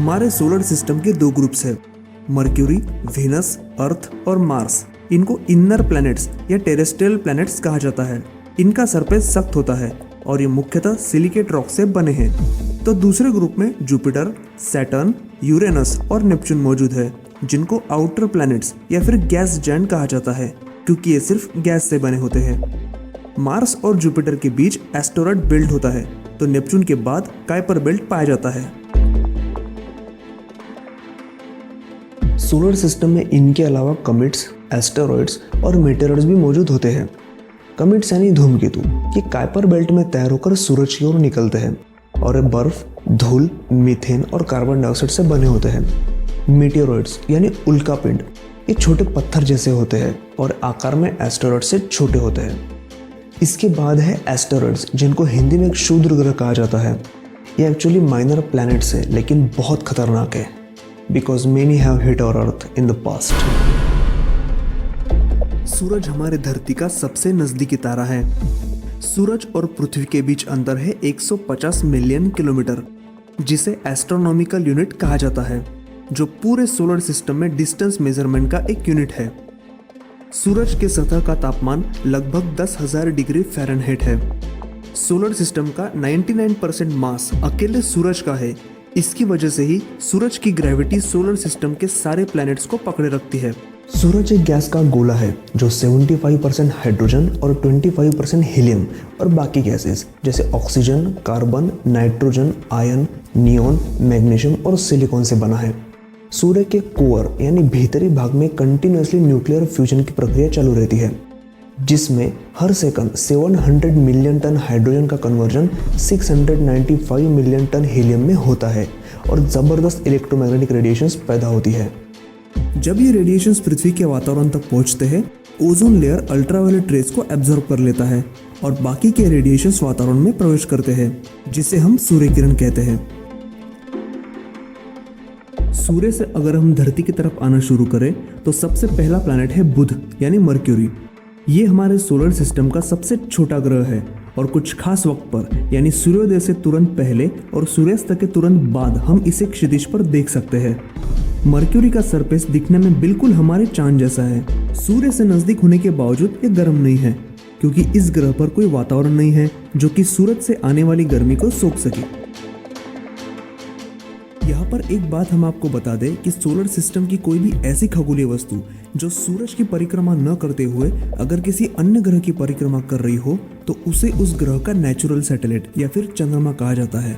हमारे solar system के दो ग्रुप्स हैं, मर्क्यूरी, वीनस, अर्थ और मार्स। इनको इनर प्लैनेट्स या टेरेस्ट्रियल प्लैनेट्स कहा जाता है। इनका सरफेस सख्त होता है और ये मुख्यतः सिलिकेट रॉक से बने हैं। तो दूसरे ग्रुप में जुपिटर, सैटर्न, यूरेनस और नेपच्यून मौजूद है, जिनको आउटर प्लैनेट्स या फिर गैस जायंट कहा जाता है, क्योंकि ये सिर्फ गैस से बने होते हैं। मार्स और जुपिटर के बीच एस्टेरॉयड बेल्ट होता है, तो नेपच्यून के बाद काइपर बेल्ट पाया जाता है। सोलर सिस्टम में इनके अलावा कमेट्स, एस्टेरॉयड्स और मेटेरॉइड्स भी मौजूद होते हैं। कमेट्स यानी धूमकेतु, ये काइपर बेल्ट में तैर होकर सूरज की ओर निकलते हैं और बर्फ, धूल, मीथेन और कार्बन डाइऑक्साइड से बने होते हैं। मेटेरॉइड्स यानी उल्कापिंड, ये छोटे पत्थर जैसे होते हैं और आकार में एस्टेरॉयड से छोटे होते हैं। इसके बाद है एस्टेरॉयड्स, जिनको हिंदी में एक क्षुद्र ग्रह कहा जाता है। ये एक्चुअली माइनर प्लैनेट्स है, लेकिन बहुत खतरनाक है, because many have hit our earth in the past. सूरज हमारे धरती का सबसे नजदीकी तारा है। सूरज और पृथ्वी के बीच अंतर है 150 मिलियन किलोमीटर, जिसे एस्ट्रोनॉमिकल यूनिट कहा जाता है, जो पूरे सोलर सिस्टम में डिस्टेंस मेजरमेंट का एक यूनिट है। सूरज के सतह का तापमान लगभग 10,000 डिग्री फ़ारेनहाइट है। सोलर सिस्टम का 99% मास अकेले सूरज का है। इसकी वजह से ही सूरज की ग्रेविटी सोलर सिस्टम के सारे प्लैनेट्स को पकड़े रखती है। सूरज एक गैस का गोला है जो 75% हाइड्रोजन और 25% हीलियम और बाकी गैसेस जैसे oxygen, carbon, nitrogen, ion, neon, magnesium और सिलिकॉन से बना है। सूर्य के कोर यानी भीतरी भाग में कंटिन्यूसली न्यूक्लियर फ्यूजन की प्रक्रिया चालू रहती है, जिसमें हर सेकंड 700 मिलियन टन हाइड्रोजन का कन्वर्जन 695 मिलियन टन हीलियम में होता है और ज़बरदस्त इलेक्ट्रोमैग्नेटिक रेडिएशंस पैदा होती है। जब ये रेडिएशंस पृथ्वी के वातावरण तक पहुंचते हैं, ओजोन लेयर अल्ट्रावायलेट रेज को एब्जॉर्ब कर लेता है और बाकी के रेडिएशंस वातावरण में प्रवेश करते हैं, जिसे हम सूर्य किरण कहते हैं। सूर्य से अगर हम धरती की तरफ आना शुरू करें तो सबसे पहला प्लैनेट है बुध यानी मर्क्यूरी। ये हमारे सोलर सिस्टम का सबसे छोटा ग्रह है और कुछ खास वक्त पर यानी सूर्योदय से तुरंत पहले और सूर्यास्त के तुरंत बाद हम इसे क्षितिज पर देख सकते हैं। मर्क्यूरी का सरफेस दिखने में बिल्कुल हमारे चांद जैसा है। सूर्य से नजदीक होने के बावजूद ये गर्म नहीं है, क्योंकि इस ग्रह पर कोई वातावरण नहीं है जो कि सूरज से आने वाली गर्मी को सोख सके। यहाँ पर एक बात हम आपको बता दें कि सोलर सिस्टम की कोई भी ऐसी खगोलीय वस्तु जो सूरज की परिक्रमा न करते हुए अगर किसी अन्य ग्रह की परिक्रमा कर रही हो तो उसे उस ग्रह का नेचुरल सैटेलाइट या फिर चंद्रमा कहा जाता है।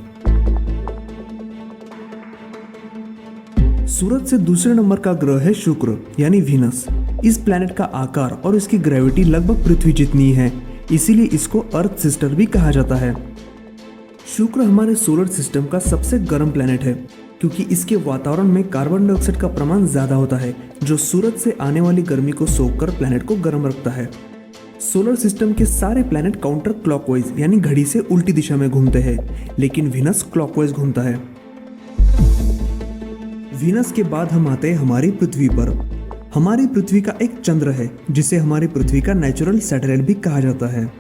सूरज से दूसरे नंबर का ग्रह है शुक्र यानी वीनस। इस प्लैनेट का आकार और इसकी ग्रेविटी लगभग पृथ्वी जितनी है, इसीलिए इसको अर्थ सिस्टर भी कहा जाता है। शुक्र हमारे सोलर सिस्टम का सबसे गर्म प्लैनेट है, क्योंकि इसके वातावरण में कार्बन डाइऑक्साइड का प्रमाण ज्यादा होता है, जो सूरज से आने वाली गर्मी को सोखकर प्लैनेट को गर्म रखता है। सोलर सिस्टम के सारे प्लैनेट काउंटर क्लॉकवाइज यानी घड़ी से उल्टी दिशा में घूमते हैं, लेकिन वीनस क्लॉकवाइज घूमता है। वीनस के बाद हम आते हैं हमारी पृथ्वी पर। हमारी पृथ्वी का एक चंद्र है, जिसे हमारी पृथ्वी का नेचुरल सैटेलाइट भी कहा जाता है।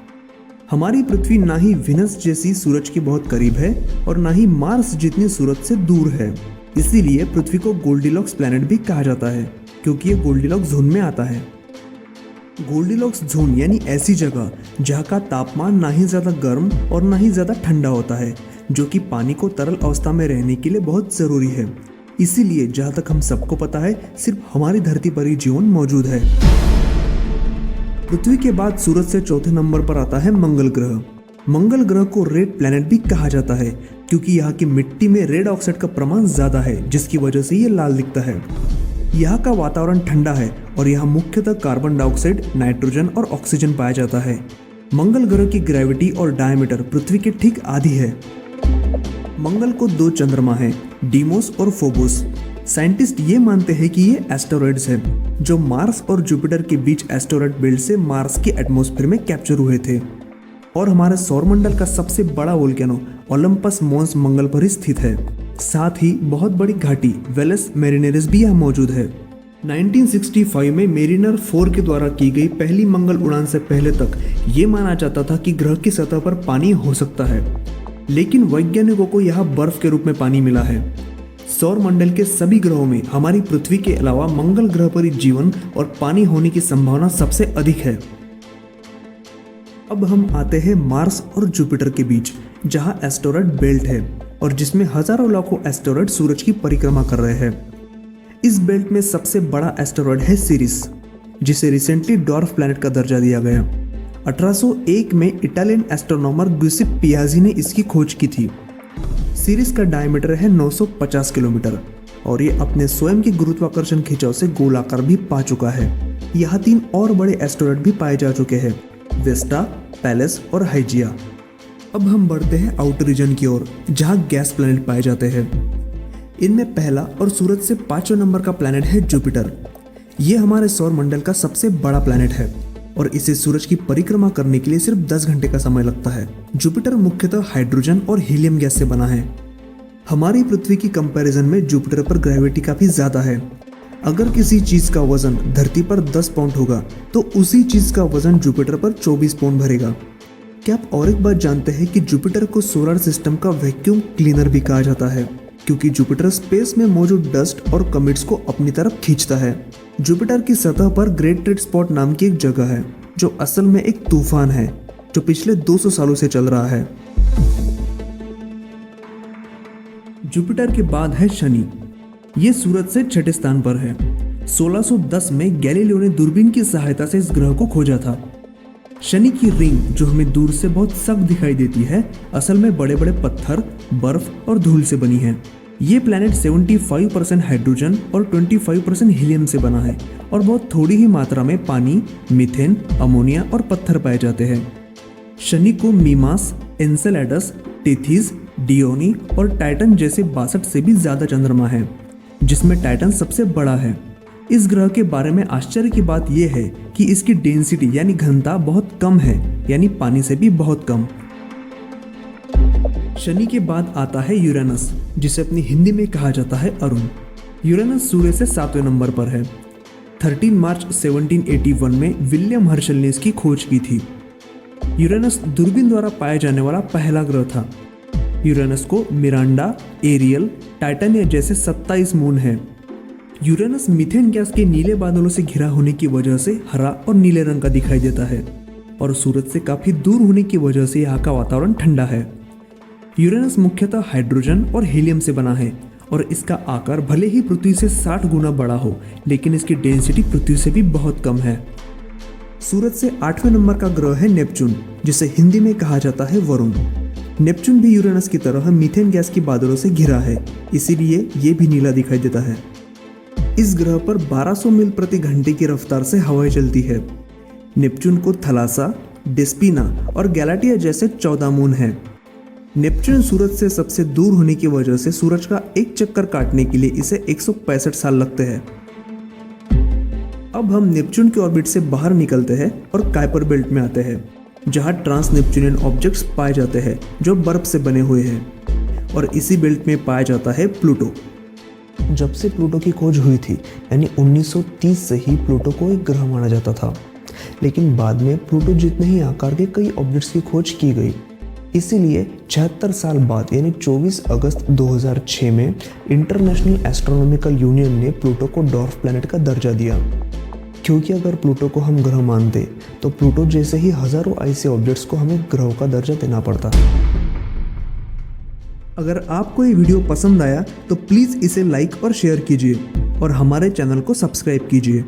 हमारी पृथ्वी ना ही वीनस जैसी सूरज के बहुत करीब है और ना ही मार्स जितनी सूरज से दूर है। इसीलिए पृथ्वी को गोल्डीलॉक्स प्लैनेट भी कहा जाता है, क्योंकि ये गोल्डीलॉक्स जोन में आता है। गोल्डीलॉक्स जोन यानी ऐसी जगह जहाँ का तापमान ना ही ज़्यादा गर्म और ना ही ज़्यादा ठंडा होता है, जो कि पानी को तरल अवस्था में रहने के लिए बहुत ज़रूरी है। इसीलिए जहाँ तक हम सबको पता है, सिर्फ हमारी धरती पर ही जीवन मौजूद है। पृथ्वी के बाद सूरज से चौथे नंबर पर आता है मंगल ग्रह। मंगल ग्रह को रेड प्लैनेट भी कहा जाता है, क्योंकि यहाँ की मिट्टी में रेड ऑक्साइड का प्रमाण ज्यादा है, जिसकी वजह से ये लाल दिखता है। यहाँ का वातावरण ठंडा है और यहाँ मुख्यतः कार्बन डाइऑक्साइड, नाइट्रोजन और ऑक्सीजन पाया जाता है। मंगल ग्रह की ग्रेविटी और डायमीटर पृथ्वी के ठीक आधी है। मंगल को दो चंद्रमा हैं, डीमोस और फोबोस। साइंटिस्ट ये मानते हैं कि ये एस्टेरॉयड्स हैं, जो मार्स और जुपिटर के बीच एस्टेरॉयड बेल्ट से मार्स के एटमॉस्फेयर में कैप्चर हुए थे। और हमारे सौरमंडल का सबसे बड़ा वोल्केनो ओलंपस मॉन्स मंगल पर ही स्थित है। साथ ही बहुत बड़ी घाटी वेलस मैरिनेरिस भी यहाँ मौजूद है। 1965 में मेरिनर 4 के द्वारा की गई पहली मंगल उड़ान से पहले तक ये माना जाता था कि ग्रह की सतह पर पानी हो सकता है, लेकिन वैज्ञानिकों को यहाँ बर्फ के रूप में पानी मिला है। सौर मंडल के सभी ग्रहों में हमारी पृथ्वी के अलावा मंगल ग्रह पर ही जीवन और पानी होने की संभावना सबसे अधिक है। अब हम आते हैं मार्स और जुपिटर के बीच, जहां एस्टेरॉयड बेल्ट है और जिसमें हजारों लाखों एस्टेरॉयड सूरज की परिक्रमा कर रहे हैं। इस बेल्ट में सबसे बड़ा एस्टेरॉयड है सीरिस, जिसे रिसेंटली डॉर्फ प्लैनेट का दर्जा दिया गया। 1801 में इटालियन एस्ट्रोनॉमर ग्यूसेप पियाजी ने इसकी खोज की थी। सीरिस का डायमीटर है 950 किलोमीटर और ये अपने स्वयं के गुरुत्वाकर्षण खिंचाव से गोलाकार भी पा चुका है। यहाँ 3 और बड़े एस्टेरॉयड भी पाए जा चुके हैं, वेस्टा, पैलेस और हाइजिया। अब हम बढ़ते हैं आउटर रीजन की ओर, जहाँ गैस प्लैनेट पाए जाते हैं। इनमें पहला और सूरज से 5वें नंबर का प्लैनेट है जुपिटर। ये हमारे सौर मंडल का सबसे बड़ा प्लैनेट है और इसे सूरज की परिक्रमा करने के लिए सिर्फ 10 घंटे का समय लगता है। जुपिटर मुख्यतः हाइड्रोजन और हीलियम गैस से बना है। हमारी पृथ्वी की कंपैरिजन में जुपिटर पर ग्रेविटी काफी ज्यादा है। अगर किसी चीज का वजन धरती पर 10 पाउंड होगा तो उसी चीज का वजन जुपिटर पर 24 पाउंड भरेगा। क्या आप और एक बात जानते हैं कि जुपिटर को सोलर सिस्टम का वैक्यूम क्लीनर भी कहा जाता है, क्योंकि जुपिटर स्पेस में मौजूद डस्ट और कमिट्स को अपनी तरफ खींचता है। जुपिटर की सतह पर ग्रेट रेड स्पॉट नाम की एक जगह है, जो असल में एक तूफान है जो पिछले 200 सालों से चल रहा है। जुपिटर के बाद है शनि। ये सूरज से 6ठे स्थान पर है। 1610 में गैलीलियो ने दूरबीन की सहायता से इस ग्रह को खोजा था। शनि की रिंग, जो हमें दूर से बहुत सख्त दिखाई देती है, असल में बड़े बड़े पत्थर, बर्फ और धूल से बनी है। ये प्लैनेट 75% हाइड्रोजन और 25% हीलियम से बना है और बहुत थोड़ी ही मात्रा में पानी, मीथेन, अमोनिया और पत्थर पाए जाते हैं। शनि को मीमास, एन्सेलेडस, टेथिस, डियोनी और टाइटन जैसे 62 से भी ज्यादा चंद्रमा है, जिसमें टाइटन सबसे बड़ा है। इस ग्रह के बारे में आश्चर्य की बात यह है कि इसकी डेंसिटी यानी घनता बहुत कम है, यानी पानी से भी बहुत कम। शनि के बाद आता है यूरेनस, जिसे अपनी हिंदी में कहा जाता है अरुण। यूरेनस सूर्य से 7वें नंबर पर है। 13 मार्च 1781 में विलियम हर्शल ने इसकी खोज की थी। यूरेनस दूरबीन द्वारा पाया जाने वाला पहला ग्रह था। यूरेनस को मिरांडा, एरियल, टाइटनिया जैसे 27 मून है। यूरेनस मीथेन गैस के नीले बादलों से घिरा होने की वजह से हरा और नीले रंग का दिखाई देता है और सूरज से काफी दूर होने की वजह से यहाँ का वातावरण ठंडा है। यूरेनस मुख्यतः हाइड्रोजन और हीलियम से बना है और इसका आकार भले ही पृथ्वी से 60 गुना बड़ा हो, लेकिन इसकी डेंसिटी पृथ्वी से भी बहुत कम है। सूरज से 8वें नंबर का ग्रह है नेपच्यून, जिसे हिंदी में कहा जाता है वरुण। नेपच्यून भी यूरेनस की तरह मीथेन गैस के बादलों से घिरा है, इसीलिए ये भी नीला दिखाई देता है। इस ग्रह पर 1200 मील प्रति घंटे की रफ्तार से हवाएं चलती है। नेपच्यून को थलासा, डेस्पिना और गैलाटिया जैसे 14 मून हैं। नेपच्यून सूरज से सबसे दूर होने की वजह से सूरज का एक चक्कर काटने के लिए इसे 165 साल लगते हैं। अब हम नेपच्यून के ऑर्बिट से बाहर निकलते हैं और काइपर बेल्ट में आते हैं, जहां ट्रांस नेपच्यूनियन ऑब्जेक्ट्स पाए जाते हैं जो बर्फ से बने हुए हैं, और इसी बेल्ट में पाया जाता है प्लूटो। जब से प्लूटो की खोज हुई थी, यानी 1930 से ही प्लूटो को एक ग्रह माना जाता था, लेकिन बाद में प्लूटो जितने ही आकार के कई ऑब्जेक्ट्स की खोज की गई। इसीलिए 76 साल बाद यानी 24 अगस्त 2006 में इंटरनेशनल एस्ट्रोनॉमिकल यूनियन ने प्लूटो को डॉर्फ प्लैनेट का दर्जा दिया, क्योंकि अगर प्लूटो को हम ग्रह मानते तो प्लूटो जैसे ही हजारों ऐसे ऑब्जेक्ट्स को हमें ग्रहों का दर्जा देना पड़ता। अगर आपको ये वीडियो पसंद आया तो प्लीज़ इसे लाइक और शेयर कीजिए और हमारे चैनल को सब्सक्राइब कीजिए।